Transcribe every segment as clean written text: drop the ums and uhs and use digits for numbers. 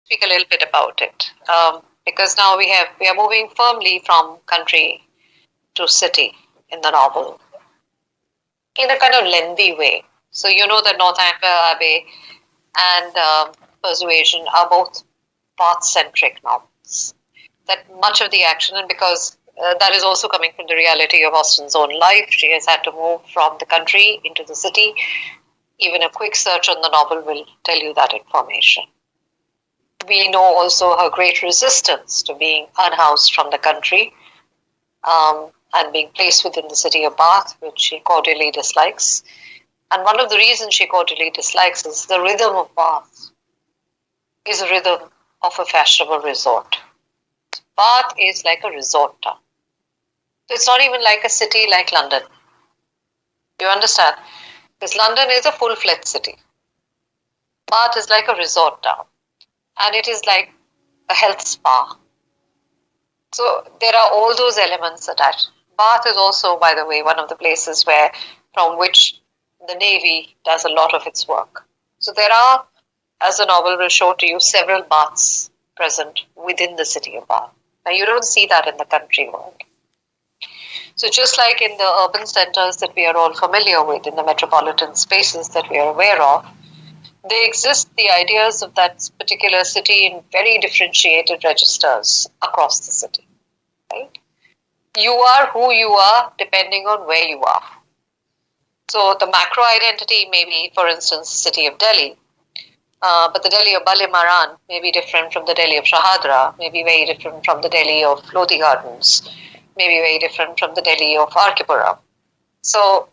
speak a little bit about it, because now we are moving firmly from country to city in the novel in a kind of lengthy way. So you know that Northampton Abbey and Persuasion are both path-centric novels. That much of the action, and because that is also coming from the reality of Austen's own life, she has had to move from the country into the city. Even a quick search on the novel will tell you that information. We know also her great resistance to being unhoused from the country, and being placed within the city of Bath, which she cordially dislikes. And one of the reasons she cordially dislikes is the rhythm of Bath is a rhythm of a fashionable resort. Bath is like a resort town. So it's not even like a city like London. You understand? Because London is a full-fledged city. Bath is like a resort town. And it is like a health spa. So there are all those elements attached. Bath is also, by the way, one of the places from which the Navy does a lot of its work. So there are, as the novel will show to you, several baths present within the city of Bath. Now you don't see that in the country world. So just like in the urban centers that we are all familiar with, in the metropolitan spaces that we are aware of, they exist, the ideas of that particular city, in very differentiated registers across the city. Right? You are who you are depending on where you are. So the macro identity may be, for instance, the city of Delhi, but the Delhi of Balimaran may be different from the Delhi of Shahadra, may be very different from the Delhi of Lodi Gardens, may be very different from the Delhi of Arkipuram. So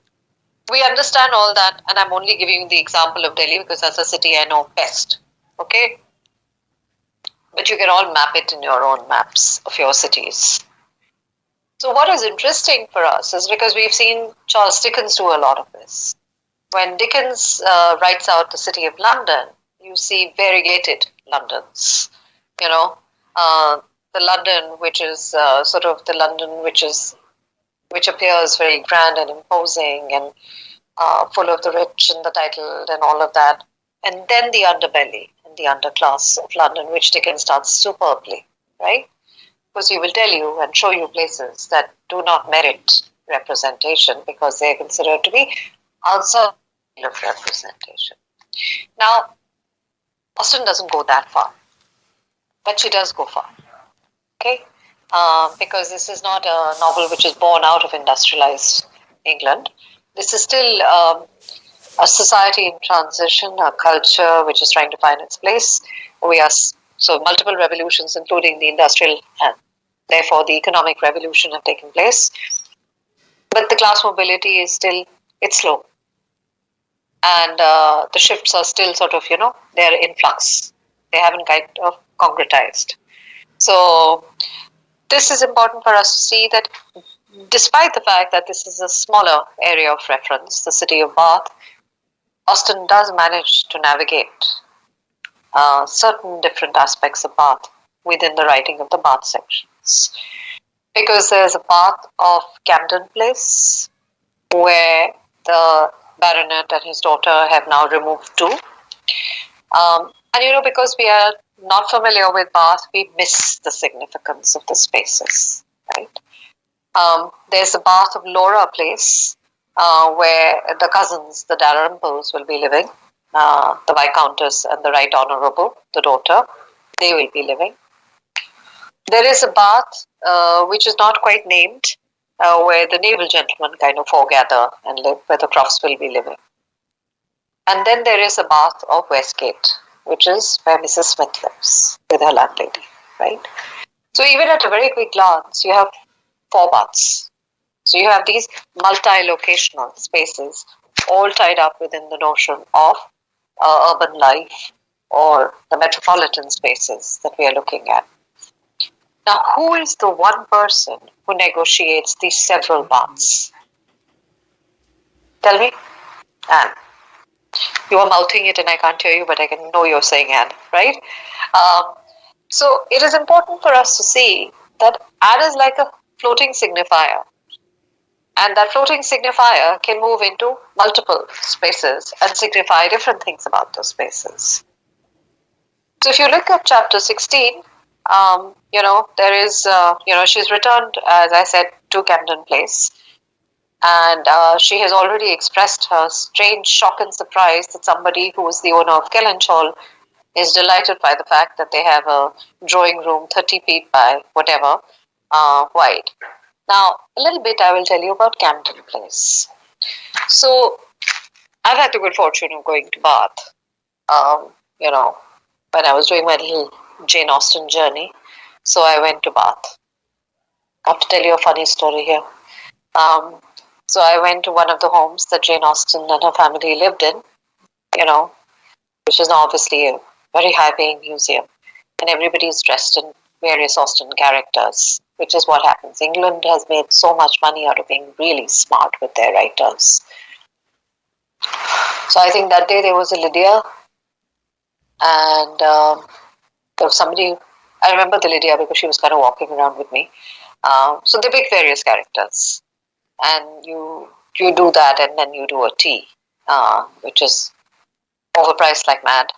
we understand all that, and I'm only giving you the example of Delhi because that's a city I know best. Okay? But you can all map it in your own maps of your cities. So what is interesting for us is because we've seen Charles Dickens do a lot of this. When Dickens writes out the city of London, you see variegated Londons. You know, the London which is sort of the London which appears very grand and imposing and full of the rich and the titled and all of that. And then the underbelly and the underclass of London, which Dickens does superbly, right? Because he will tell you and show you places that do not merit representation because they are considered to be outside of representation. Now, Austen doesn't go that far, but she does go far, okay? Because this is not a novel which is born out of industrialized England. This is still a society in transition, a culture which is trying to find its place. So multiple revolutions, including the industrial and therefore the economic revolution, have taken place. But the class mobility is still, it's slow. And the shifts are still sort of, they're in flux. They haven't kind of concretized. So this is important for us to see that despite the fact that this is a smaller area of reference, the city of Bath, Austen does manage to navigate certain different aspects of Bath within the writing of the Bath sections. Because there's a Bath of Camden Place, where the baronet and his daughter have now removed to. And because we are not familiar with Bath, we miss the significance of the spaces, right? There's the Bath of Laura Place, where the cousins, the Dalrymples, will be living. The Viscountess and the Right Honourable, the daughter, they will be living. There is a Bath which is not quite named, where the naval gentlemen kind of foregather and live, where the Crofts will be living. And then there is a Bath of Westgate, which is where Mrs. Smith lives with her landlady, right? So even at a very quick glance, you have 4 baths. So you have these multi-locational spaces all tied up within the notion of urban life or the metropolitan spaces that we are looking at. Now, who is the one person who negotiates these several baths? Tell me. Anne. You are mouthing it and I can't hear you, but I can know you're saying Anne, right? So it is important for us to see that Anne is like a floating signifier. And that floating signifier can move into multiple spaces and signify different things about those spaces. So if you look at chapter 16, there is, she's returned, as I said, to Camden Place. And she has already expressed her strange shock and surprise that somebody who is the owner of Kellench Hall is delighted by the fact that they have a drawing room 30 feet by whatever wide. Now, a little bit I will tell you about Camden Place. So, I've had the good fortune of going to Bath, um, you know, when I was doing my little Jane Austen journey. So, I went to Bath. I have to tell you a funny story here. Um, so, I went to one of the homes that Jane Austen and her family lived in, you know, which is now obviously a very high paying museum. And everybody is dressed in various Austen characters, which is what happens. England has made so much money out of being really smart with their writers. So I think that day there was a Lydia, and there was somebody. I remember the Lydia because she was kind of walking around with me. So they pick various characters, and you do that, and then you do a tea, which is overpriced like mad,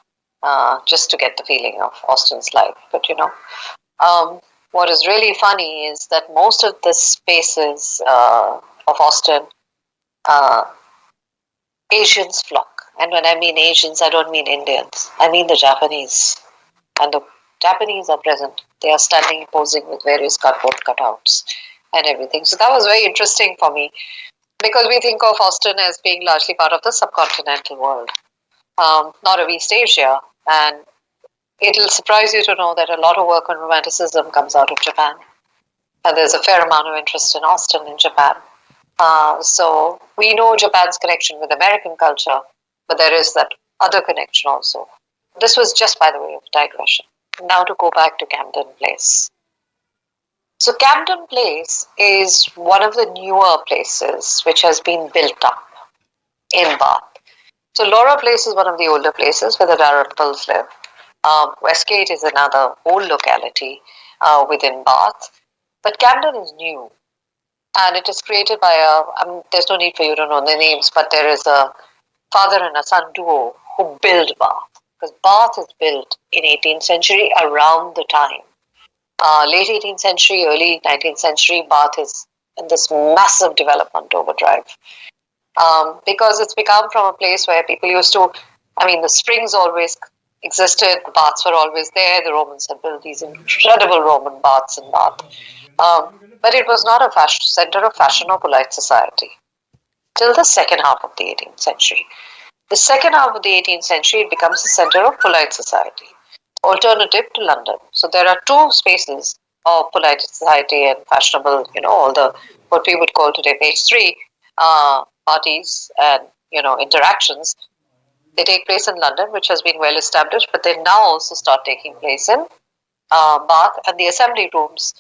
just to get the feeling of Austen's life. But what is really funny is that most of the spaces of Austen, uh, Asians flock. And when I mean Asians, I don't mean Indians. I mean the Japanese. And the Japanese are present. They are standing posing with various cardboard cutouts and everything. So that was very interesting for me because we think of Austen as being largely part of the subcontinental world, not of East Asia. And it'll surprise you to know that a lot of work on romanticism comes out of Japan. And there's a fair amount of interest in Austen in Japan. So we know Japan's connection with American culture, but there is that other connection also. This was just by the way of digression. Now to go back to Camden Place. So Camden Place is one of the newer places which has been built up in Bath. So Laura Place is one of the older places where the Dalrymples live. Westgate is another old locality within Bath. But Camden is new. And it is created by there's no need for you to know the names, but there is a father and a son duo who build Bath. Because Bath is built in 18th century around the time. Late 18th century, early 19th century, Bath is in this massive development overdrive. Because it's become from a place where people used to, the springs always existed, the baths were always there, the Romans had built these incredible Roman baths in Bath. But it was not a center of fashion or polite society till the second half of the 18th century. The second half of the 18th century, it becomes a center of polite society, alternative to London. So there are two spaces of polite society and fashionable, all the, what we would call today, page 3, parties and, interactions. They take place in London, which has been well established, but they now also start taking place in Bath, and the assembly rooms,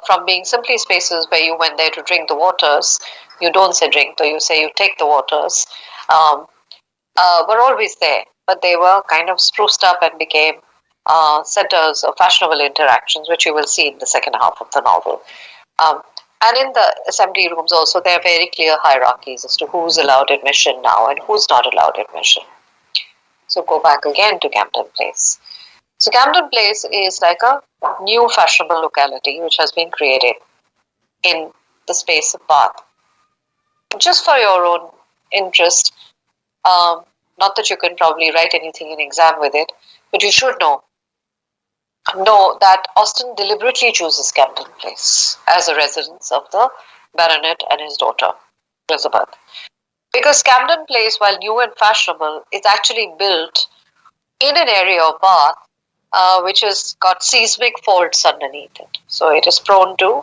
from being simply spaces where you went there to drink the waters, you don't say drink, though you say you take the waters, were always there, but they were kind of spruced up and became centers of fashionable interactions, which you will see in the second half of the novel. And in the assembly rooms also, there are very clear hierarchies as to who's allowed admission now and who's not allowed admission. So go back again to Camden Place. So Camden Place is like a new fashionable locality which has been created in the space of Bath. Just for your own interest, not that you can probably write anything in exam with it, but you should know that Austen deliberately chooses Camden Place as a residence of the baronet and his daughter, Elizabeth. Because Camden Place, while new and fashionable, is actually built in an area of Bath which has got seismic faults underneath it. So it is prone to,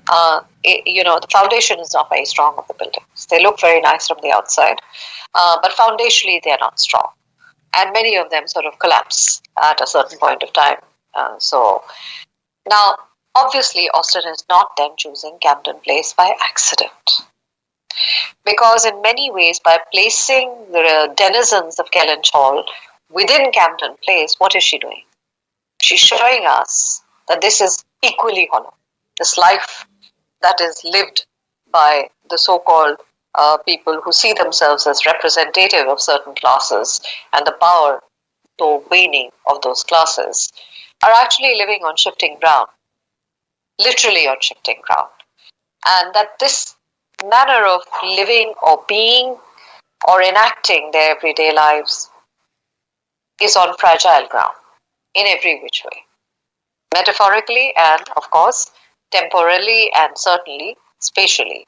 the foundation is not very strong of the buildings. They look very nice from the outside, but foundationally they are not strong. And many of them sort of collapse at a certain point of time. So now, obviously, Austen is not then choosing Camden Place by accident. Because in many ways, by placing the denizens of Kellench Hall within Camden Place, what is she doing? She's showing us that this is equally hollow. This life that is lived by the so-called people who see themselves as representative of certain classes and the power though waning, of those classes are actually living on shifting ground, literally on shifting ground. And that this manner of living or being or enacting their everyday lives is on fragile ground in every which way, metaphorically and, of course, temporally and certainly spatially.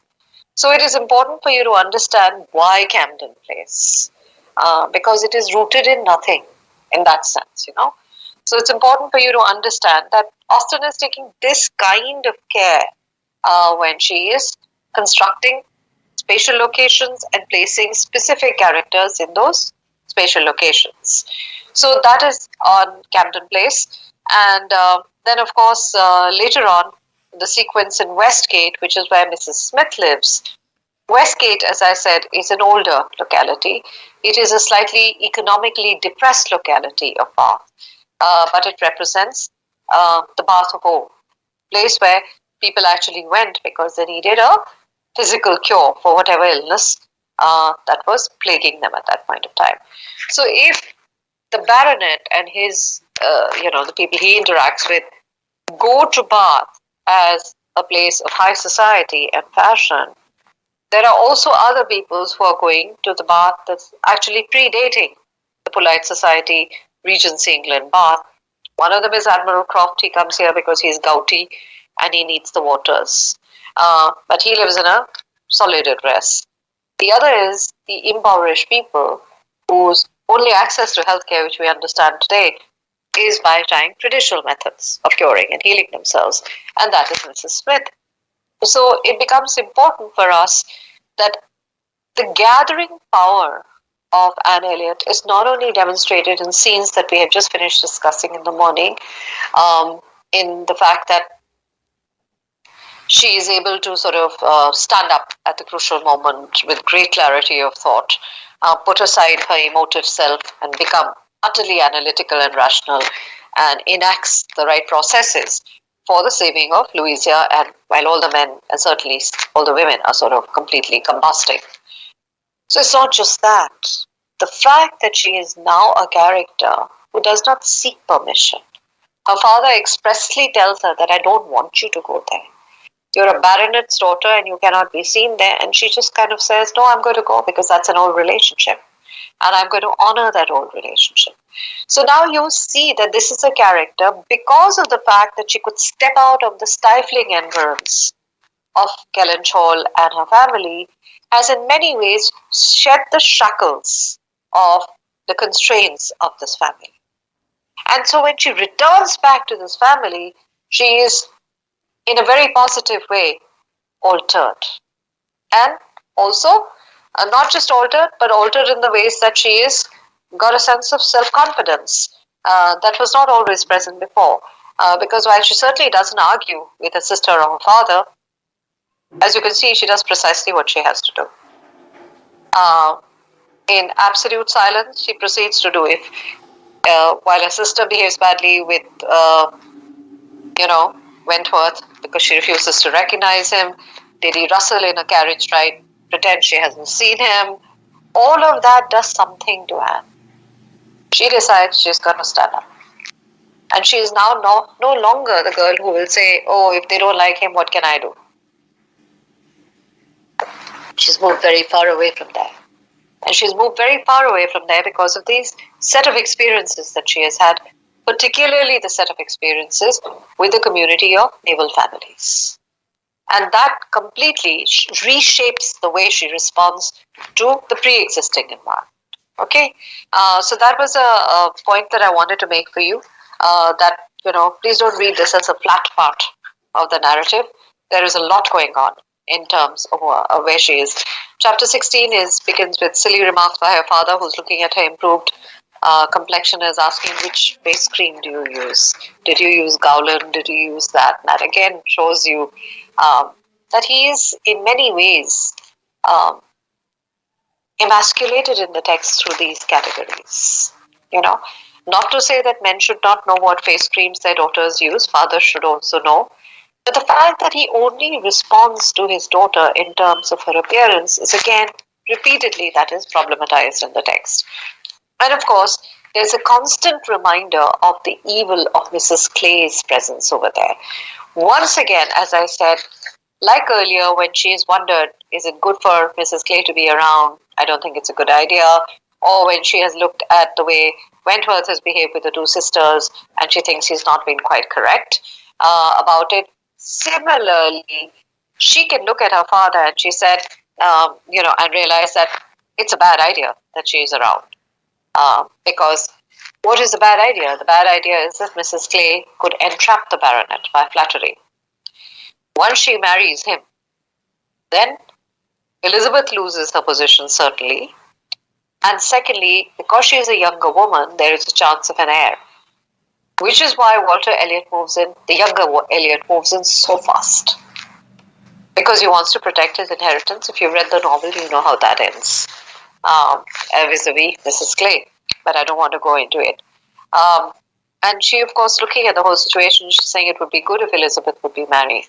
So it is important for you to understand why Camden Place, because it is rooted in nothing in that sense. So it's important for you to understand that Austen is taking this kind of care when she is constructing spatial locations and placing specific characters in those spatial locations. So that is on Camden Place. And then, of course, later on, the sequence in Westgate, which is where Mrs. Smith lives. Westgate, as I said, is an older locality. It is a slightly economically depressed locality of Bath, but it represents the Bath of old, place where people actually went because they needed a physical cure for whatever illness that was plaguing them at that point of time. So if the baronet and his, the people he interacts with go to Bath as a place of high society and fashion, there are also other peoples who are going to the Bath that's actually predating the polite society, Regency England, Bath. One of them is Admiral Croft. He comes here because he's gouty and he needs the waters. But he lives in a solid address. The other is the impoverished people whose only access to healthcare, which we understand today, is by trying traditional methods of curing and healing themselves. And that is Mrs. Smith. So it becomes important for us that the gathering power of Anne Elliot is not only demonstrated in scenes that we have just finished discussing in the morning, in the fact that she is able to sort of stand up at the crucial moment with great clarity of thought, put aside her emotive self and become utterly analytical and rational and enacts the right processes for the saving of Louisa, and while all the men and certainly all the women are sort of completely combusting. So it's not just that. The fact that she is now a character who does not seek permission. Her father expressly tells her that I don't want you to go there. You're a baronet's daughter and you cannot be seen there. And she just kind of says, no, I'm going to go because that's an old relationship. And I'm going to honor that old relationship. So now you see that this is a character because of the fact that she could step out of the stifling endurance of Kellynch Hall and her family, has in many ways shed the shackles of the constraints of this family. And so when she returns back to this family, she is in a very positive way altered. And also, not just altered, but altered in the ways that she is got a sense of self-confidence that was not always present before. Because while she certainly doesn't argue with her sister or her father, as you can see, she does precisely what she has to do. In absolute silence, she proceeds to do it. While her sister behaves badly with, Wentworth because she refuses to recognize him, Lady Russell in a carriage ride pretends she hasn't seen him. All of that does something to Anne. She decides she's going to stand up. And she is now no longer the girl who will say, oh, if they don't like him, what can I do? She's moved very far away from there. And she's moved very far away from there because of these set of experiences that she has had, particularly the set of experiences with the community of naval families. And that completely reshapes the way she responds to the pre-existing environment. Okay? So that was a point that I wanted to make for you, that, please don't read this as a flat part of the narrative. There is a lot going on in terms of where she is. Chapter 16 begins with silly remarks by her father, who's looking at her improved complexion, is asking, which face cream do you use? Did you use Gowland? Did you use that? That again shows you that he is in many ways emasculated in the text through these categories. Not to say that men should not know what face creams their daughters use, fathers should also know. But the fact that he only responds to his daughter in terms of her appearance is again repeatedly that is problematized in the text. And of course, there's a constant reminder of the evil of Mrs. Clay's presence over there. Once again, as I said, like earlier, when she's wondered, is it good for Mrs. Clay to be around? I don't think it's a good idea. Or when she has looked at the way Wentworth has behaved with the two sisters and she thinks he's not been quite correct about it. Similarly, she can look at her father and she said, and realize that it's a bad idea that she's around. Because what is the bad idea? The bad idea is that Mrs. Clay could entrap the baronet by flattery. Once she marries him, then Elizabeth loses her position, certainly. And secondly, because she is a younger woman, there is a chance of an heir. Which is why Walter Elliot moves in, the younger Elliot moves in so fast. Because he wants to protect his inheritance. If you've read the novel, you know how that ends. Vis-a-vis Mrs. Clay. But I don't want to go into it. And she, of course, looking at the whole situation, she's saying it would be good if Elizabeth would be married.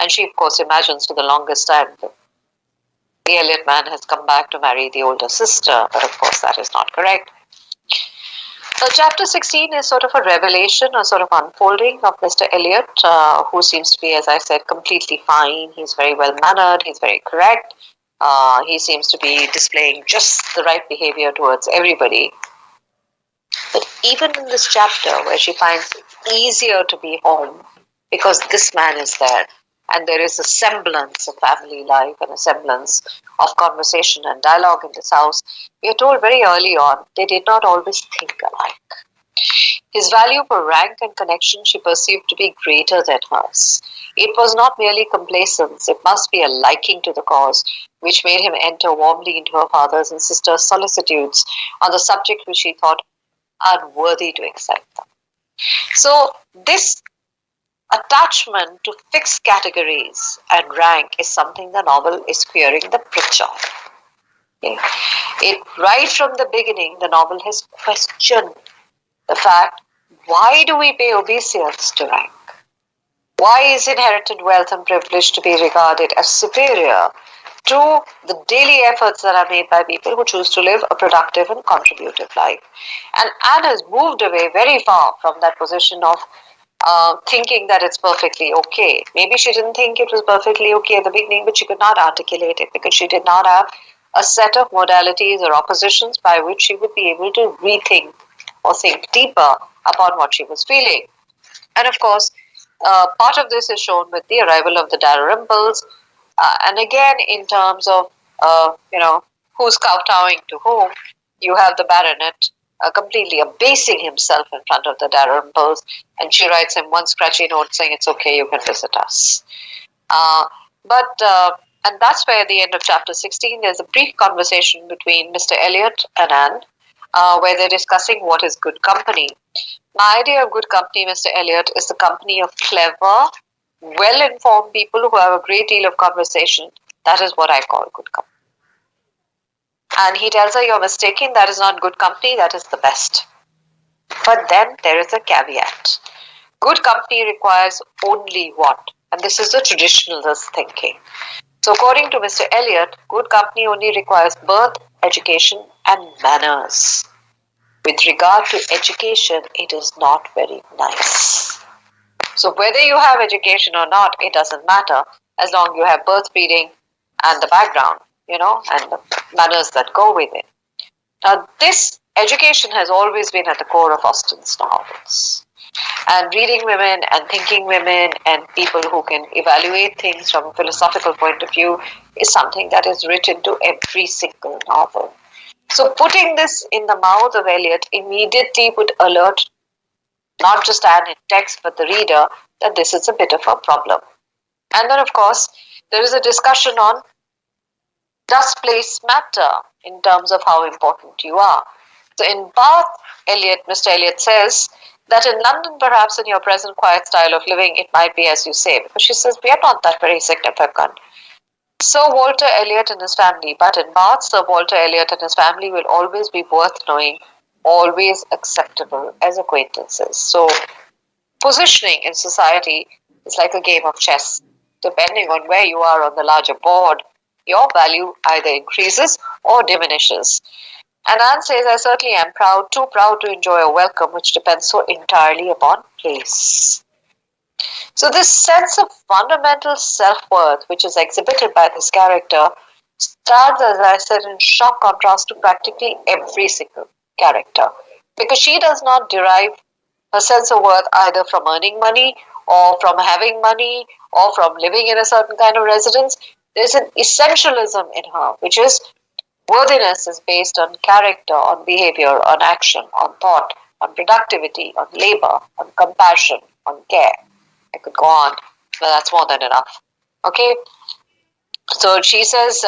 And she, of course, imagines for the longest time that the Elliot man has come back to marry the older sister. But, of course, that is not correct. So chapter 16 is sort of a revelation, a sort of unfolding of Mr. Elliot, who seems to be, as I said, completely fine. He's very well-mannered. He's very correct. He seems to be displaying just the right behavior towards everybody. But even in this chapter, where she finds it easier to be home because this man is there, and there is a semblance of family life and a semblance of conversation and dialogue in this house, we are told very early on they did not always think alike. His value for rank and connection she perceived to be greater than hers. It was not merely complacence, it must be a liking to the cause, which made him enter warmly into her father's and sister's solicitudes on the subject which he thought unworthy to excite them. So this attachment to fixed categories and rank is something the novel is querying the pitch of. Right from the beginning, the novel has questioned the fact, why do we pay obeisance to rank? Why is inherited wealth and privilege to be regarded as superior to the daily efforts that are made by people who choose to live a productive and contributive life? And Anne has moved away very far from that position of thinking that it's perfectly okay. Maybe she didn't think it was perfectly okay at the beginning, but she could not articulate it because she did not have a set of modalities or oppositions by which she would be able to rethink or think deeper upon what she was feeling. And of course, part of this is shown with the arrival of the Dalrymples, and again in terms of who's kowtowing to whom. You have the baronet completely abasing himself in front of the Dalrymples, and she writes him one scratchy note saying, "It's okay, you can visit us." And that's where at the end of chapter 16, there's a brief conversation between Mr. Elliot and Anne, where they're discussing what is good company. My idea of good company, Mr. Elliot, is the company of clever, well-informed people who have a great deal of conversation. That is what I call good company. And he tells her, you're mistaken, that is not good company, that is the best. But then there is a caveat. Good company requires only what? And this is the traditionalist thinking. So according to Mr. Elliot, good company only requires birth, education, and manners. With regard to education, it is not very nice. So whether you have education or not, it doesn't matter as long as you have birth, breeding, and the background, and the manners that go with it. Now, this education has always been at the core of Austen's novels. And reading women and thinking women and people who can evaluate things from a philosophical point of view is something that is written to every single novel. So putting this in the mouth of Eliot immediately would alert not just Anne in text but the reader that this is a bit of a problem. And then of course there is a discussion on, does place matter in terms of how important you are? So in Bath, Mr. Elliot says that in London, perhaps in your present quiet style of living, it might be as you say. Because she says, we are not that very significant. Sir Walter Elliot and his family, but in Bath, Sir Walter Elliot and his family will always be worth knowing, always acceptable as acquaintances. So positioning in society is like a game of chess. Depending on where you are on the larger board, your value either increases or diminishes. And Anne says, I certainly am proud, too proud to enjoy a welcome which depends so entirely upon place. So this sense of fundamental self-worth, which is exhibited by this character, stands, as I said, in sharp contrast to practically every single character. Because she does not derive her sense of worth either from earning money or from having money or from living in a certain kind of residence. There's an essentialism in her, which is worthiness is based on character, on behavior, on action, on thought, on productivity, on labor, on compassion, on care. I could go on, but that's more than enough. Okay? So he says,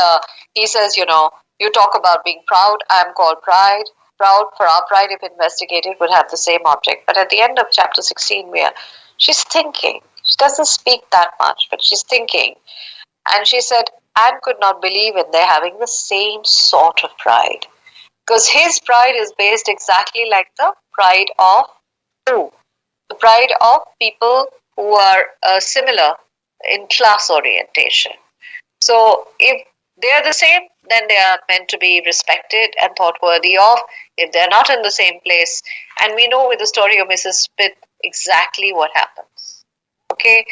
you talk about being proud. I am called pride. Proud, for our pride, if investigated, would have the same object. But at the end of chapter 16, she's thinking. She doesn't speak that much, but she's thinking. And she said, Anne could not believe in their having the same sort of pride. Because his pride is based exactly like the pride of who? The pride of people who are similar in class orientation. So if they are the same, then they are meant to be respected and thought worthy of. If they're not in the same place, and we know with the story of Mrs. Smith exactly what happens. Okay,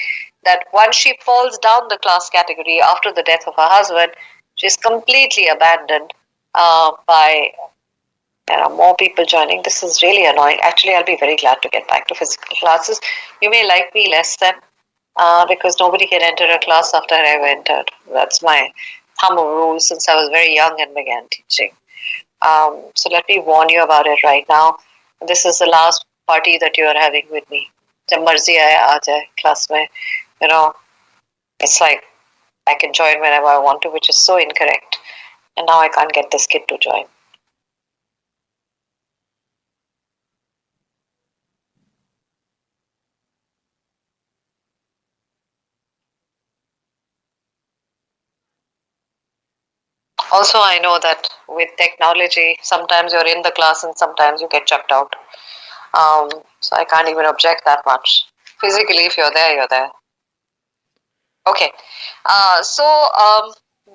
that once she falls down the class category after the death of her husband, she's completely abandoned by more people joining. This is really annoying. Actually, I'll be very glad to get back to physical classes. You may like me less than because nobody can enter a class after I've entered. That's my thumb rule since I was very young and began teaching. So let me warn you about it right now. This is the last party that you are having with me. जब मर्जी आए आ जाए class में, it's like I can join whenever I want to, which is so incorrect. And now I can't get this kid to join. Also, I know that with technology, sometimes you're in the class and sometimes you get chucked out. So I can't even object that much. Physically, if you're there, you're there. Okay.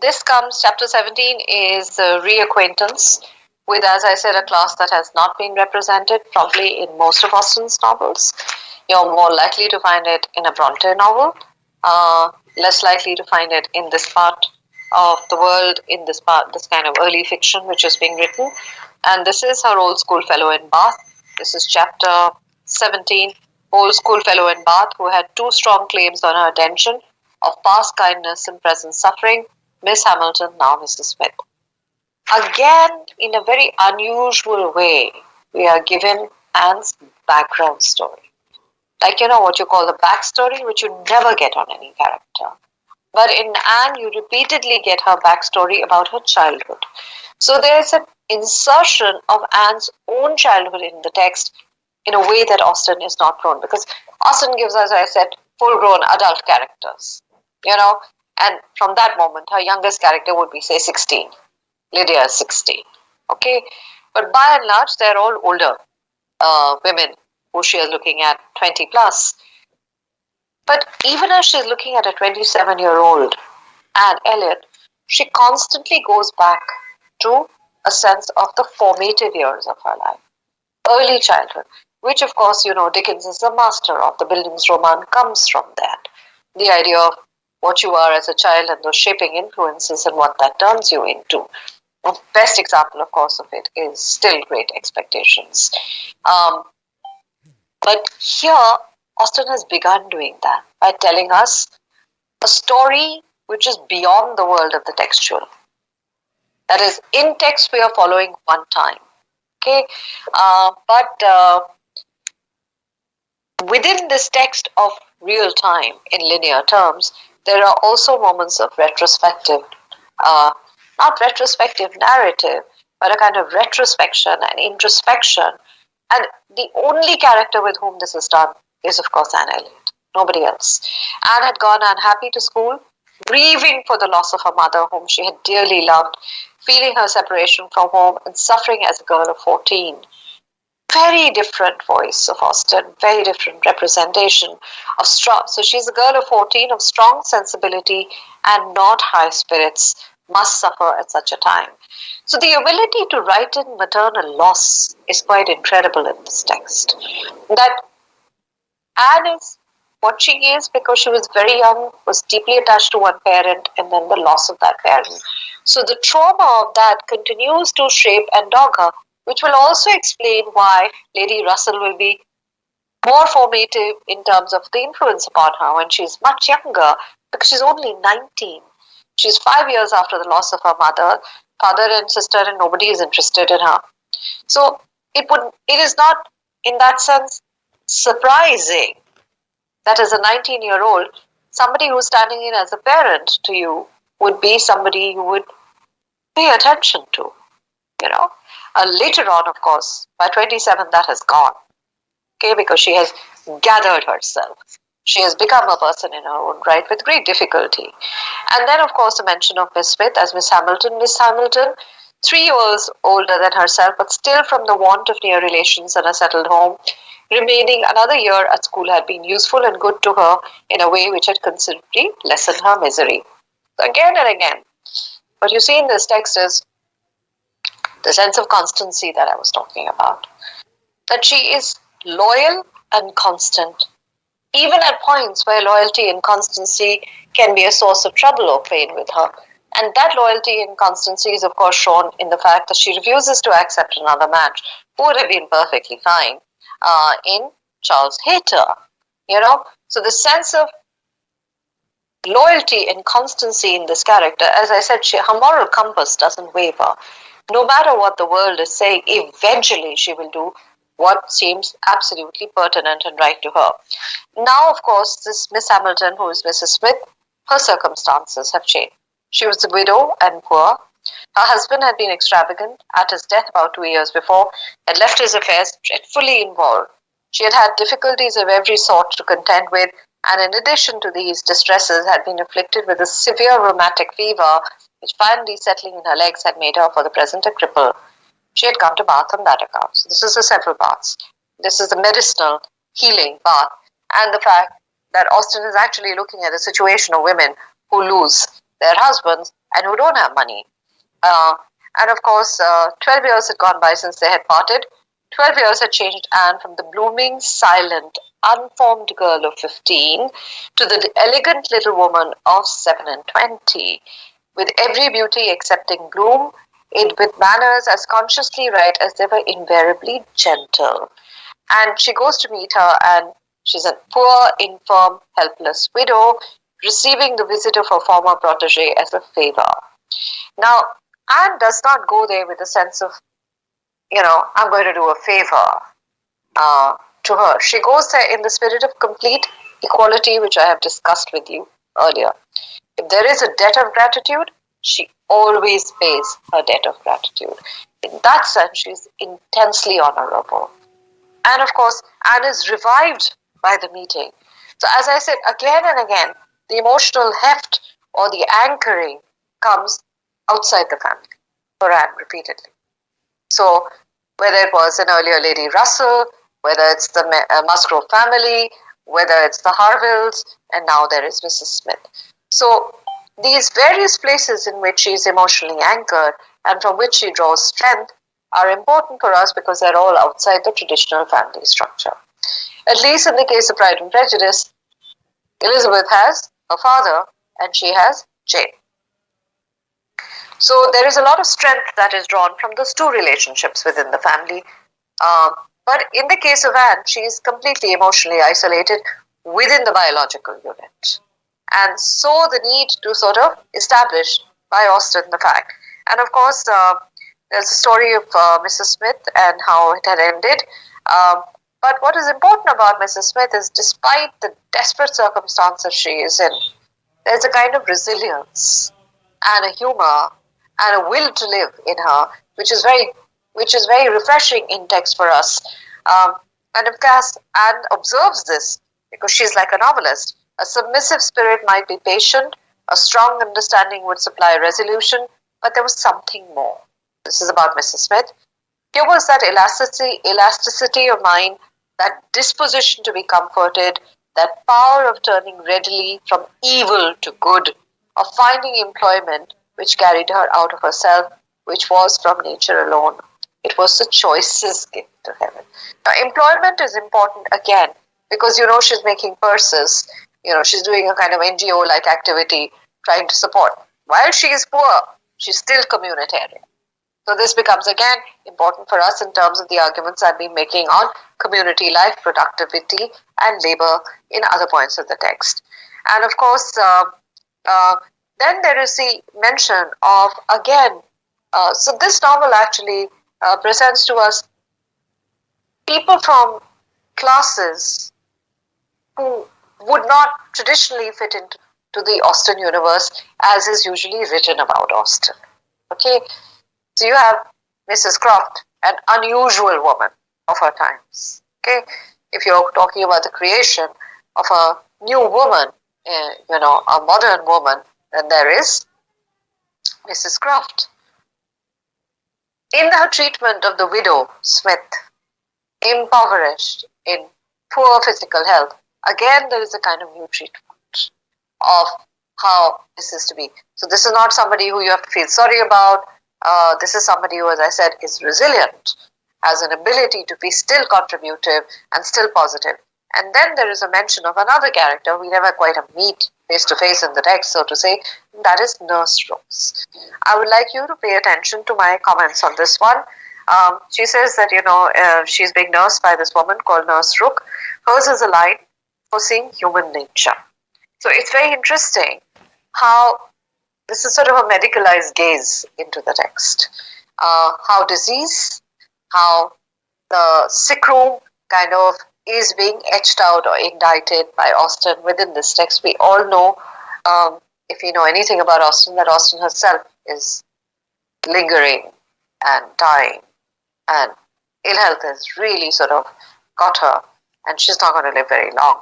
This comes, chapter 17 is reacquaintance with, as I said, a class that has not been represented probably in most of Austen's novels. You're more likely to find it in a Bronte novel, less likely to find it in this part of the world, in this kind of early fiction which is being written. And this is her old school fellow in Bath. This is chapter 17, old school fellow in Bath who had two strong claims on her attention of past kindness and present suffering, Miss Hamilton, now Mrs. Smith. Again, in a very unusual way, we are given Anne's background story. Like, what you call the backstory, which you never get on any character. But in Anne, you repeatedly get her backstory about her childhood. So there's an insertion of Anne's own childhood in the text in a way that Austen is not prone. Because Austen gives, as I said, full-grown adult characters, and from that moment, her youngest character would be, say, 16. Lydia is 16, okay? But by and large, they're all older women who she is looking at, 20 plus. But even as she's looking at a 27-year-old Anne Elliot, she constantly goes back to a sense of the formative years of her life, early childhood, which of course, Dickens is the master of. The Bildungsroman comes from that. The idea of what you are as a child and those shaping influences and what that turns you into. The best example, of course, of it is still Great Expectations. But here, Austen has begun doing that by telling us a story which is beyond the world of the textual. That is, in text we are following one time. Okay, but within this text of real time in linear terms, there are also moments of retrospective, not retrospective narrative, but a kind of retrospection and introspection. And the only character with whom this is done is, of course, Anne Elliot. Nobody else. Anne had gone unhappy to school, grieving for the loss of her mother, whom she had dearly loved, feeling her separation from home, and suffering as a girl of 14. Very different voice of Austen, very different representation of strong. So she's a girl of 14 of strong sensibility and not high spirits, must suffer at such a time. So the ability to write in maternal loss is quite incredible in this text. That Anne is what she is because she was very young, was deeply attached to one parent, and then the loss of that parent. So the trauma of that continues to shape and dog her, which will also explain why Lady Russell will be more formative in terms of the influence upon her when she's much younger, because she's only 19. She's 5 years after the loss of her mother, father and sister, and nobody is interested in her. So it is not in that sense surprising that as a 19-year-old, somebody who's standing in as a parent to you would be somebody you would pay attention to, you know. Later on, of course, by 27, that has gone, okay, because she has gathered herself. She has become a person in her own right with great difficulty. And then, of course, the mention of Miss Smith as Miss Hamilton. Miss Hamilton, 3 years older than herself, but still from the want of near relations and a settled home, remaining another year at school had been useful and good to her in a way which had considerably lessened her misery. So again and again, what you see in this text is the sense of constancy that I was talking about. That she is loyal and constant, even at points where loyalty and constancy can be a source of trouble or pain with her. And that loyalty and constancy is, of course, shown in the fact that she refuses to accept another match who would have been perfectly fine in Charles Hayter. So the sense of loyalty and constancy in this character, as I said, her moral compass doesn't waver. No matter what the world is saying, eventually she will do what seems absolutely pertinent and right to her. Now, of course, this Miss Hamilton, who is Mrs. Smith, her circumstances have changed. She was a widow and poor. Her husband had been extravagant at his death about 2 years before, had left his affairs dreadfully involved. She had had difficulties of every sort to contend with, and in addition to these distresses, had been afflicted with a severe rheumatic fever, which finally settling in her legs had made her for the present a cripple. She had come to Bath on that account. So this is the several baths. This is the medicinal healing bath, and the fact that Austen is actually looking at a situation of women who lose their husbands and who don't have money. And of course, 12 years had gone by since they had parted. 12 years had changed Anne from the blooming, silent, unformed girl of 15 to the elegant little woman of 27, with every beauty excepting bloom, with manners as consciously right as they were invariably gentle. And she goes to meet her, and she's a poor, infirm, helpless widow, receiving the visit of her former protege as a favor. Now, Anne does not go there with a sense of, I'm going to do a favor to her. She goes there in the spirit of complete equality, which I have discussed with you earlier. If there is a debt of gratitude, she always pays her debt of gratitude. In that sense, she is intensely honorable. And of course, Anne is revived by the meeting. So as I said again and again, the emotional heft or the anchoring comes outside the family for Anne repeatedly. So whether it was an earlier Lady Russell, whether it's the Musgrove family, whether it's the Harvilles, and now there is Mrs. Smith. So these various places in which she is emotionally anchored and from which she draws strength are important for us because they're all outside the traditional family structure. At least in the case of Pride and Prejudice, Elizabeth has her father and she has Jane. So there is a lot of strength that is drawn from those two relationships within the family. But in the case of Anne, she is completely emotionally isolated within the biological unit. And so the need to sort of establish by Austen the fact. And of course, there's the story of Mrs. Smith and how it had ended. But what is important about Mrs. Smith is despite the desperate circumstances she is in, there's a kind of resilience and a humor and a will to live in her, which is very refreshing in text for us. And of course, Anne observes this because she's like a novelist. A submissive spirit might be patient, a strong understanding would supply resolution, but there was something more. This is about Mrs. Smith. Here was that elasticity of mind, that disposition to be comforted, that power of turning readily from evil to good, of finding employment which carried her out of herself, which was from nature alone. It was the choices given to heaven. Now, employment is important again because she's making purses. She's doing a kind of NGO-like activity, trying to support. While she is poor, she's still communitarian. So this becomes again important for us in terms of the arguments I've been making on community life, productivity, and labor in other points of the text. And of course, then there is the mention of again. So this novel actually presents to us people from classes who would not traditionally fit into the Austen universe as is usually written about Austen. Okay, so you have Mrs. Croft, an unusual woman of her times. Okay, if you're talking about the creation of a new woman, a modern woman, then there is Mrs. Croft. In her treatment of the widow Smith, impoverished in poor physical health, again there is a kind of new treatment of how this is to be. So this is not somebody who you have to feel sorry about. This is somebody who, as I said, is resilient, has an ability to be still contributive and still positive. And then there is a mention of another character we never quite meet face to face in the text, so to say, that is Nurse Rose. I would like you to pay attention to my comments on this one. She says that, she's being nursed by this woman called Nurse Rook. Hers is a line for seeing human nature. So it's very interesting how this is sort of a medicalized gaze into the text. How disease, how the sick room kind of is being etched out or indicted by Austen within this text. We all know, if you know anything about Austen, that Austen herself is lingering and dying, and ill health has really sort of got her, and she's not going to live very long.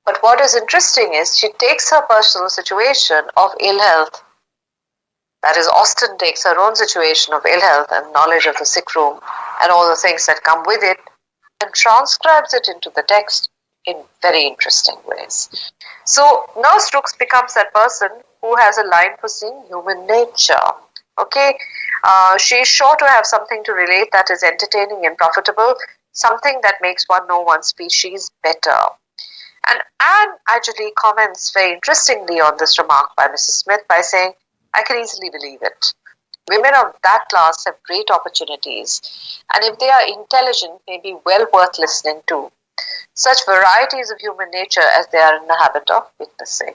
But what is interesting is she takes her personal situation of ill health, that is, Austen takes her own situation of ill health and knowledge of the sick room and all the things that come with it, and transcribes it into the text in very interesting ways. So Nurse Rooks becomes that person who has a line for seeing human nature. Okay, she is sure to have something to relate that is entertaining and profitable, something that makes one know one's species better. And Anne actually comments very interestingly on this remark by Mrs. Smith by saying, I can easily believe it. Women of that class have great opportunities, and if they are intelligent, may be well worth listening to. Such varieties of human nature as they are in the habit of witnessing.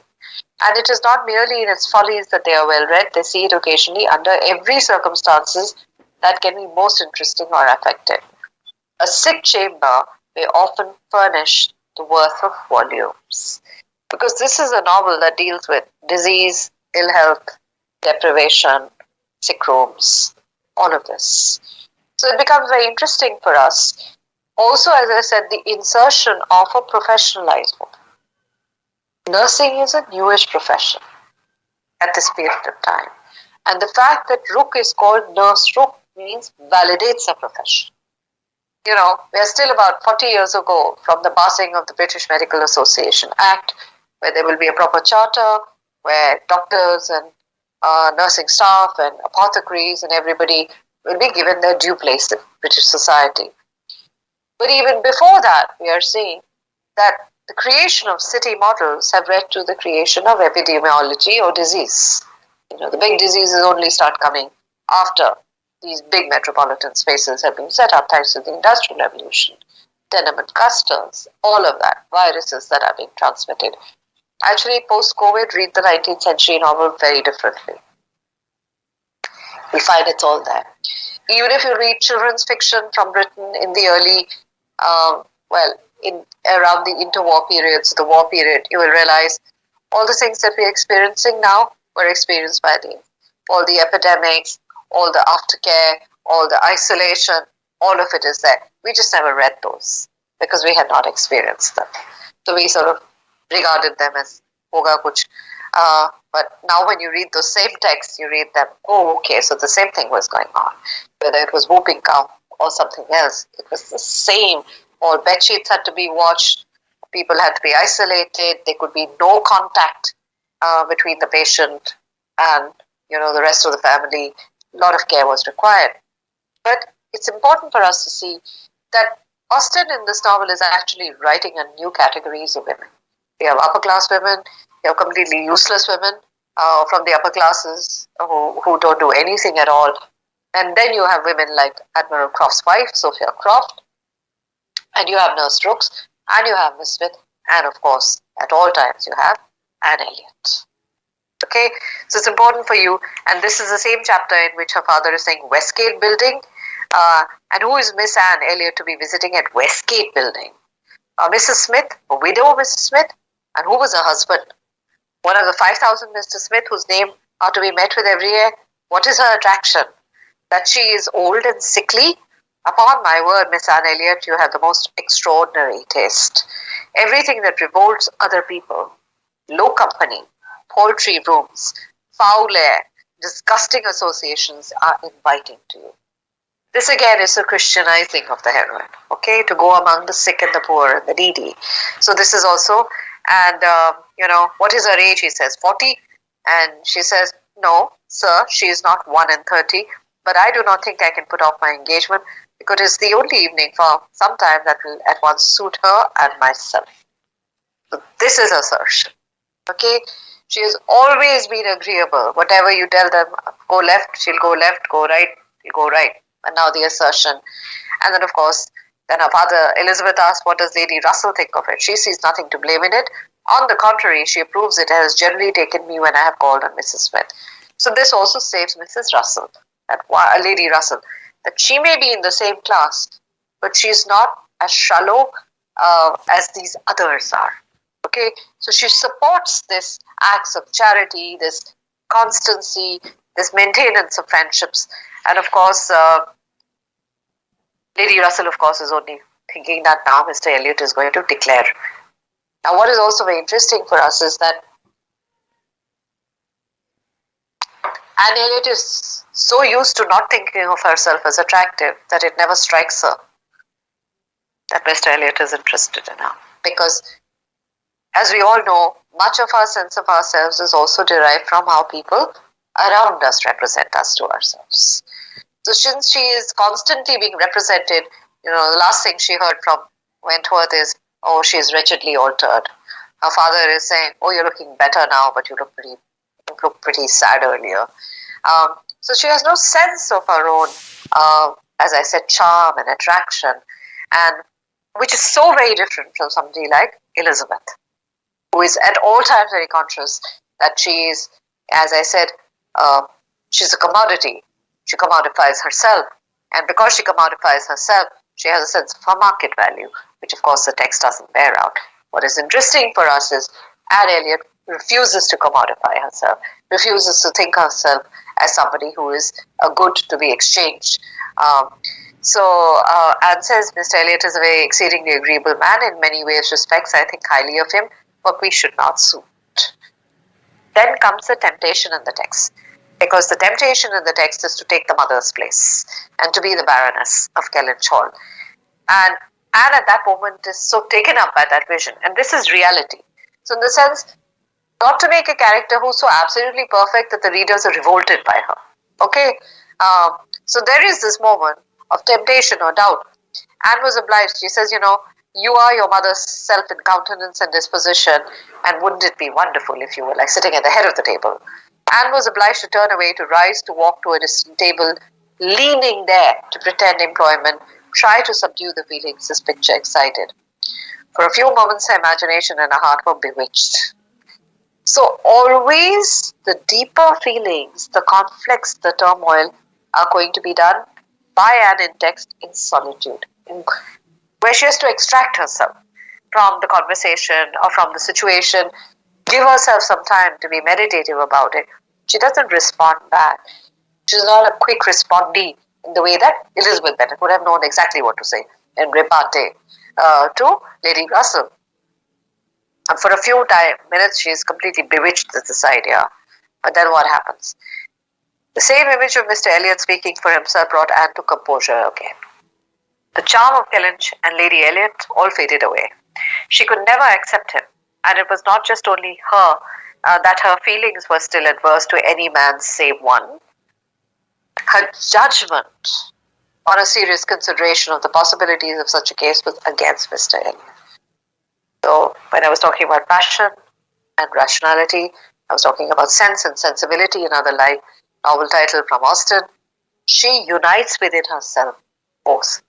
And it is not merely in its follies that they are well read, they see it occasionally under every circumstances that can be most interesting or affected. A sick chamber may often furnish the worth of volumes. Because this is a novel that deals with disease, ill health, deprivation, sick rooms, all of this. So it becomes very interesting for us. Also, as I said, the insertion of a professionalized woman. Nursing is a newish profession at this period of time. And the fact that Rook is called Nurse Rook means validates a profession. We are still about 40 years ago from the passing of the British Medical Association Act, where there will be a proper charter, where doctors and nursing staff and apothecaries and everybody will be given their due place in British society. But even before that, we are seeing that the creation of city models have led to the creation of epidemiology or disease. The big diseases only start coming after these big metropolitan spaces have been set up thanks to the Industrial Revolution. Tenement clusters, all of that, viruses that are being transmitted. Actually, post-COVID, read the 19th century novel very differently. We find it's all there. Even if you read children's fiction from Britain in the early, around the interwar periods, the war period, you will realize all the things that we're experiencing now were experienced by all the epidemics, all the aftercare, all the isolation, all of it is there. We just never read those because we had not experienced them. So we sort of regarded them as hoga kuch. But now when you read those same texts, you read them, oh, okay, so the same thing was going on. Whether it was whooping cough or something else, it was the same. All bed sheets had to be washed. People had to be isolated. There could be no contact between the patient and the rest of the family, a lot of care was required. But it's important for us to see that Austen in this novel is actually writing a new categories of women. You have upper class women, you have completely useless women from the upper classes who don't do anything at all. And then you have women like Admiral Croft's wife, Sophia Croft, and you have Nurse Brooks, and you have Miss Smith, and of course, at all times you have Anne Elliot. Okay, so it's important for you, and this is the same chapter in which her father is saying Westgate Building, and who is Miss Anne Elliot to be visiting at Westgate Building? Mrs. Smith, a widow Mrs. Smith, and who was her husband? One of the 5,000 Mr. Smith whose name are to be met with every year. What is her attraction? That she is old and sickly? Upon my word, Miss Anne Elliot, you have the most extraordinary taste. Everything that revolts other people, low company, poultry rooms, foul air, disgusting associations are inviting to you. This again is a Christianizing of the heroine, okay, to go among the sick and the poor and the needy. So this is also, and what is her age? He says 40, and she says, no, sir, she is not 1 and 30, but I do not think I can put off my engagement because it's the only evening for some time that will at once suit her and myself. So this is assertion, okay. She has always been agreeable. Whatever you tell them, go left, she'll go left, go right, she'll go right. And now the assertion. And then, of course, then her father, Elizabeth, asks, what does Lady Russell think of it? She sees nothing to blame in it. On the contrary, she approves it and has generally taken me when I have called on Mrs. Smith. So this also saves Mrs. Russell, Lady Russell, that she may be in the same class, but she's not as shallow as these others are. Okay, so she supports this acts of charity, this constancy, this maintenance of friendships. And of course, Lady Russell, of course, is only thinking that now Mr. Elliot is going to declare. Now, what is also very interesting for us is that Anne Elliot is so used to not thinking of herself as attractive that it never strikes her that Mr. Elliot is interested in her. Because, as we all know, much of our sense of ourselves is also derived from how people around us represent us to ourselves. So since she is constantly being represented, the last thing she heard from Wentworth is, oh, she's wretchedly altered. Her father is saying, oh, you're looking better now, but you look pretty sad earlier. So she has no sense of her own, as I said, charm and attraction, and which is so very different from somebody like Elizabeth, who is at all times very conscious that she is, as I said, she's a commodity. She commodifies herself, and because she commodifies herself, she has a sense of her market value, which of course the text doesn't bear out. What is interesting for us is Anne Elliot refuses to commodify herself, refuses to think herself as somebody who is a good to be exchanged. So Anne says, Mr. Elliot is a very exceedingly agreeable man in many ways, respects, I think highly of him, but we should not suit. Then comes the temptation in the text, because the temptation in the text is to take the mother's place and to be the Baroness of Kellynch Hall. And Anne at that moment is so taken up by that vision, and this is reality. So in the sense, not to make a character who's so absolutely perfect that the readers are revolted by her. Okay? So there is this moment of temptation or doubt. Anne was obliged. She says, you are your mother's self in countenance and disposition, and wouldn't it be wonderful if you were like sitting at the head of the table? Anne was obliged to turn away, to rise, to walk to a distant table, leaning there to pretend employment, try to subdue the feelings this picture excited. For a few moments, her imagination and her heart were bewitched. So always the deeper feelings, the conflicts, the turmoil are going to be done by Anne in text in solitude, where she has to extract herself from the conversation or from the situation, give herself some time to be meditative about it. She doesn't respond back. She's not a quick respondee in the way that Elizabeth Bennet would have known exactly what to say in repartee to Lady Russell. And for a few minutes, she is completely bewitched with this idea. But then what happens? The same image of Mr. Elliot speaking for himself brought Anne to composure again. The charm of Kellynch and Lady Elliot all faded away. She could never accept him, and it was not just only her that her feelings were still adverse to any man save one. Her judgment on a serious consideration of the possibilities of such a case was against Mr. Elliot. So when I was talking about passion and rationality, I was talking about sense and sensibility, another novel title from Austen. She unites within herself both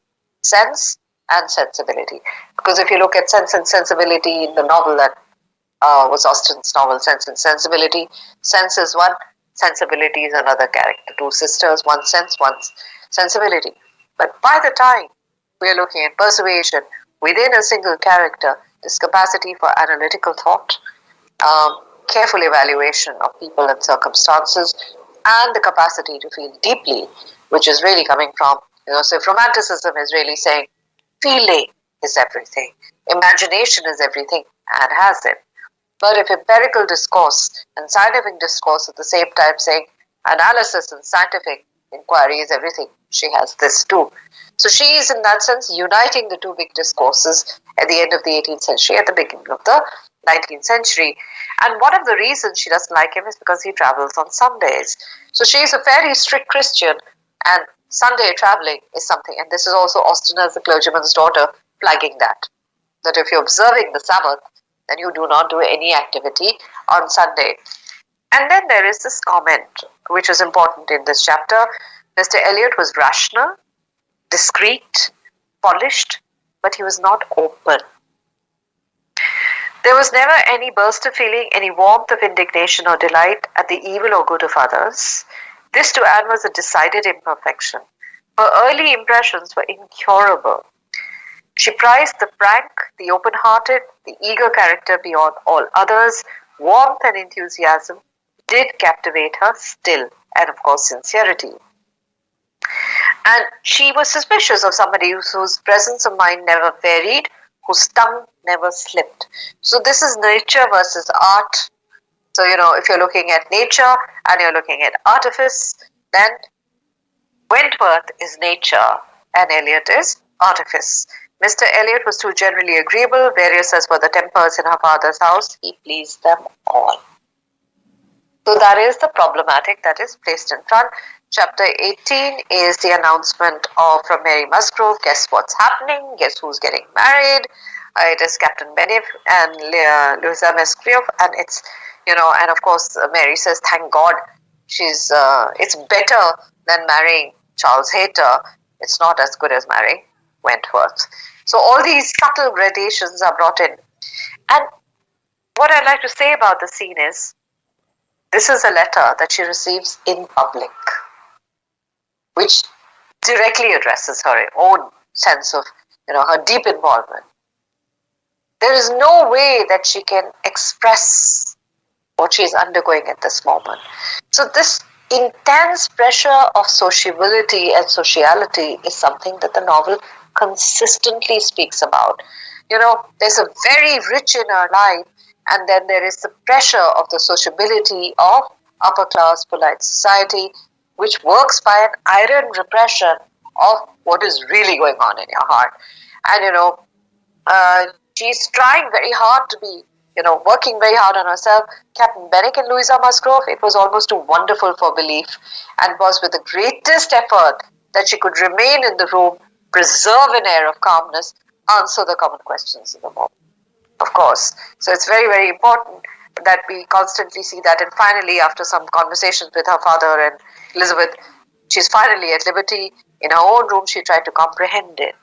sense and sensibility. Because if you look at sense and sensibility in the novel that was Austen's novel, Sense and Sensibility, sense is one, sensibility is another character. Two sisters, one sense, one sensibility. But by the time we are looking at Persuasion, within a single character, this capacity for analytical thought, careful evaluation of people and circumstances, and the capacity to feel deeply, which is really coming from, so if romanticism is really saying feeling is everything, imagination is everything, and has it. But if empirical discourse and scientific discourse at the same time saying analysis and scientific inquiry is everything, she has this too. So she is in that sense uniting the two big discourses at the end of the 18th century, at the beginning of the 19th century. And one of the reasons she doesn't like him is because he travels on Sundays. So she is a fairly strict Christian, and Sunday traveling is something, and this is also Austen as the clergyman's daughter flagging that if you're observing the Sabbath, then you do not do any activity on Sunday. And then there is this comment, which is important in this chapter. Mr. Elliot was rational, discreet, polished, but he was not open. There was never any burst of feeling, any warmth of indignation or delight at the evil or good of others. This to Anne was a decided imperfection. Her early impressions were incurable. She prized the frank, the open-hearted, the eager character beyond all others. Warmth and enthusiasm did captivate her still, and of course sincerity. And she was suspicious of somebody whose presence of mind never varied, whose tongue never slipped. So this is nature versus art. So, if you're looking at nature and you're looking at artifice, then Wentworth is nature and Eliot is artifice. Mr. Elliot was too generally agreeable, various as were the tempers in her father's house, he pleased them all. So that is the problematic that is placed in front. Chapter 18 is the announcement from Mary Musgrove. Guess what's happening? Guess who's getting married? It is Captain Benniff and Louisa Musgrove, and it's, and of course Mary says, thank God, it's better than marrying Charles Hayter. It's not as good as marrying Wentworth. So all these subtle gradations are brought in. And what I'd like to say about the scene is, this is a letter that she receives in public, which directly addresses her own sense of, her deep involvement. There is no way that she can express what she is undergoing at this moment. So this intense pressure of sociability and sociality is something that the novel consistently speaks about. There's a very rich inner life, and then there is the pressure of the sociability of upper class polite society, which works by an iron repression of what is really going on in your heart. And she's trying very hard to be, working very hard on herself. Captain Benwick and Louisa Musgrove, it was almost too wonderful for belief, and was with the greatest effort that she could remain in the room, preserve an air of calmness, answer the common questions of the moment. Of course. So it's very, very important that we constantly see that. And finally, after some conversations with her father and Elizabeth, she's finally at liberty. In her own room, she tried to comprehend it.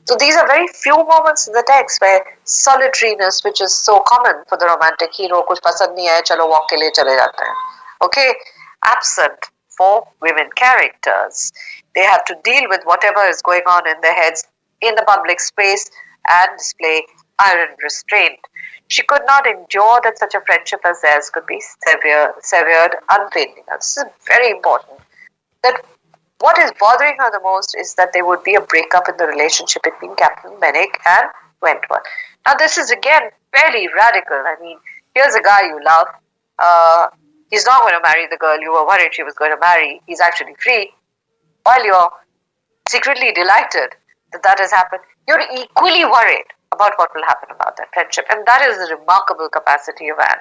So these are very few moments in the text where solitariness, which is so common for the romantic hero, kuch pasand nahi hai, chalo walk ke liye chale jate hain. Okay, absent for women characters. They have to deal with whatever is going on in their heads in the public space and display iron restraint. She could not endure that such a friendship as theirs could be severed unfailingly. Now, this is very important. That what is bothering her the most is that there would be a breakup in the relationship between Captain Benwick and Wentworth. Now, this is again fairly radical. I mean, here's a guy you love. He's not going to marry the girl you were worried she was going to marry. He's actually free. While you're secretly delighted that has happened, you're equally worried about what will happen about that friendship. And that is the remarkable capacity of Anne.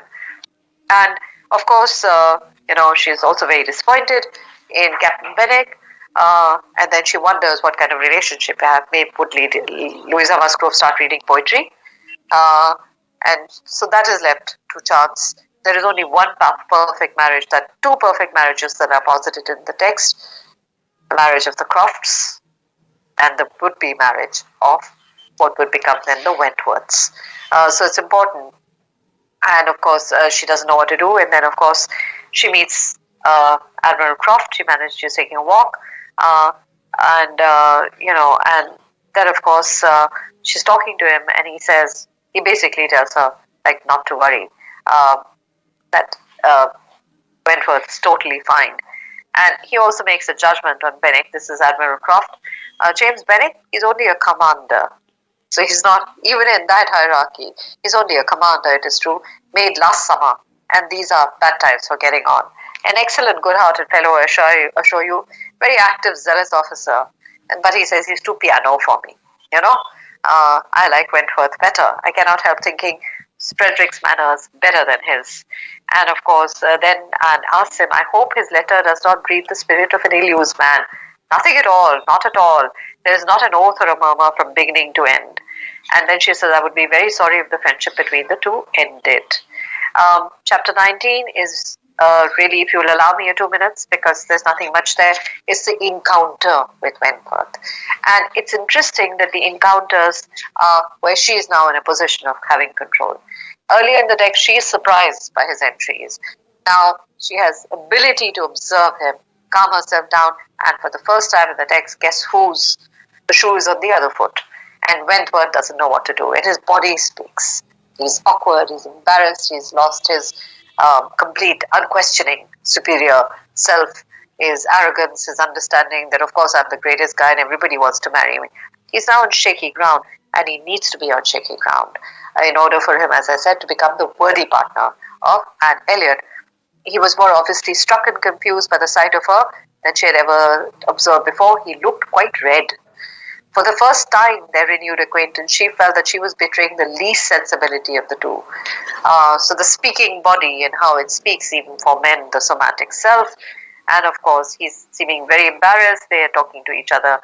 And of course, she's also very disappointed in Captain Benwick. And then she wonders what kind of relationship they have. Maybe would Louisa Musgrove start reading poetry? Uh, and so that is left to chance. There is only one perfect marriage, that two perfect marriages that are posited in the text: the marriage of the Crofts and the would-be marriage of what would become then the Wentworths. So it's important. And of course, she doesn't know what to do. And then, of course, she meets Admiral Croft. She manages to taking a walk, and then, of course, she's talking to him, and he basically tells her like not to worry, that Wentworth's totally fine. And he also makes a judgment on Benwick. This is Admiral Croft. James Benwick is only a commander. So he's not, even in that hierarchy, he's only a commander, it is true, made last summer. And these are bad times for getting on. An excellent, good-hearted fellow, I assure you, very active, zealous officer. But he says he's too piano for me, you know. I like Wentworth better. I cannot help thinking Frederick's manners better than his. And of course, then Anne asks him, I hope his letter does not breathe the spirit of an ill-used man. Nothing at all, not at all. There is not an oath or a murmur from beginning to end. And then she says, I would be very sorry if the friendship between the two ended. Chapter 19 is really, if you'll allow me 2 minutes, because there's nothing much there, it's the encounter with Wentworth. And it's interesting that the encounters are where she is now in a position of having control. Earlier in the text, she is surprised by his entries. Now she has ability to observe him, calm herself down, and for the first time in the text, guess whose the shoe is on the other foot. And Wentworth doesn't know what to do, and his body speaks. He's awkward, he's embarrassed, he's lost his complete, unquestioning, superior self, his arrogance, his understanding that, of course, I'm the greatest guy and everybody wants to marry me. He's now on shaky ground, and he needs to be on shaky ground in order for him, as I said, to become the worthy partner of Anne Elliot. He was more obviously struck and confused by the sight of her than she had ever observed before. He looked quite red. For the first time, their renewed acquaintance, she felt that she was betraying the least sensibility of the two. So the speaking body and how it speaks, even for men, the somatic self. And of course, he's seeming very embarrassed. They are talking to each other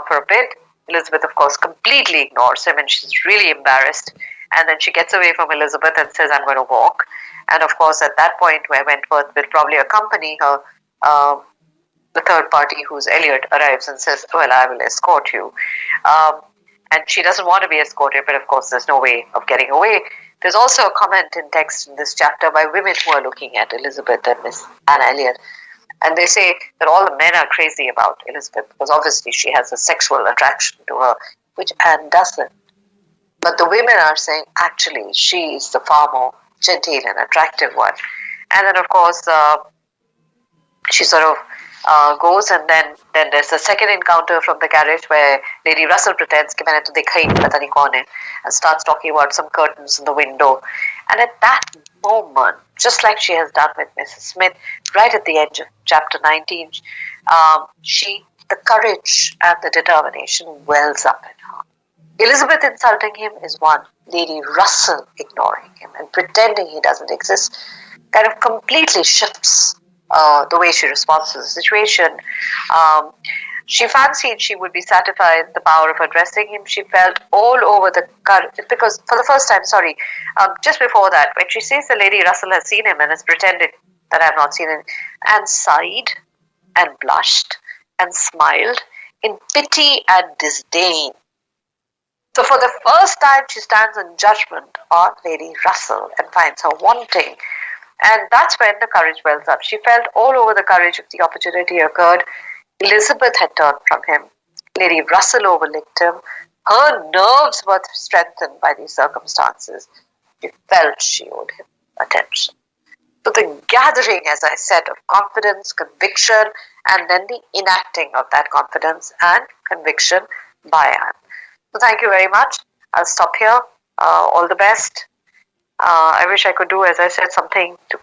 for a bit. Elizabeth, of course, completely ignores him, and she's really embarrassed. And then she gets away from Elizabeth and says, I'm going to walk. And of course, at that point, where Wentworth will probably accompany her, the third party, who's Elliot, arrives and says, well, I will escort you. And she doesn't want to be escorted, but of course, there's no way of getting away. There's also a comment in text in this chapter by women who are looking at Elizabeth and Miss Anne Elliot. And they say that all the men are crazy about Elizabeth because obviously she has a sexual attraction to her, which Anne doesn't. But the women are saying, actually, she is the far more genteel and attractive one. And then, of course, she sort of goes, and then there's a second encounter from the carriage where Lady Russell pretends कि मैंने तो देखा ही नहीं, पता नहीं कौन है, and starts talking about some curtains in the window. And at that moment, just like she has done with Mrs. Smith, right at the edge of chapter 19, the courage and the determination wells up in her. Elizabeth insulting him is one. Lady Russell ignoring him and pretending he doesn't exist kind of completely shifts the way she responds to the situation. She fancied she would be satisfied the power of addressing him. She felt all over the courage, because for the first time, just before that, when she says the Lady Russell has seen him and has pretended that I have not seen him, and sighed and blushed and smiled in pity and disdain. So for the first time, she stands in judgment on Lady Russell and finds her wanting. And that's when the courage wells up. She felt all over the courage if the opportunity occurred. Elizabeth had turned from him. Lady Russell overlooked him. Her nerves were strengthened by these circumstances. She felt she owed him attention. So the gathering, as I said, of confidence, conviction, and then the enacting of that confidence and conviction by Anne. So thank you very much. I'll stop here. All the best. I wish I could do, as I said, something to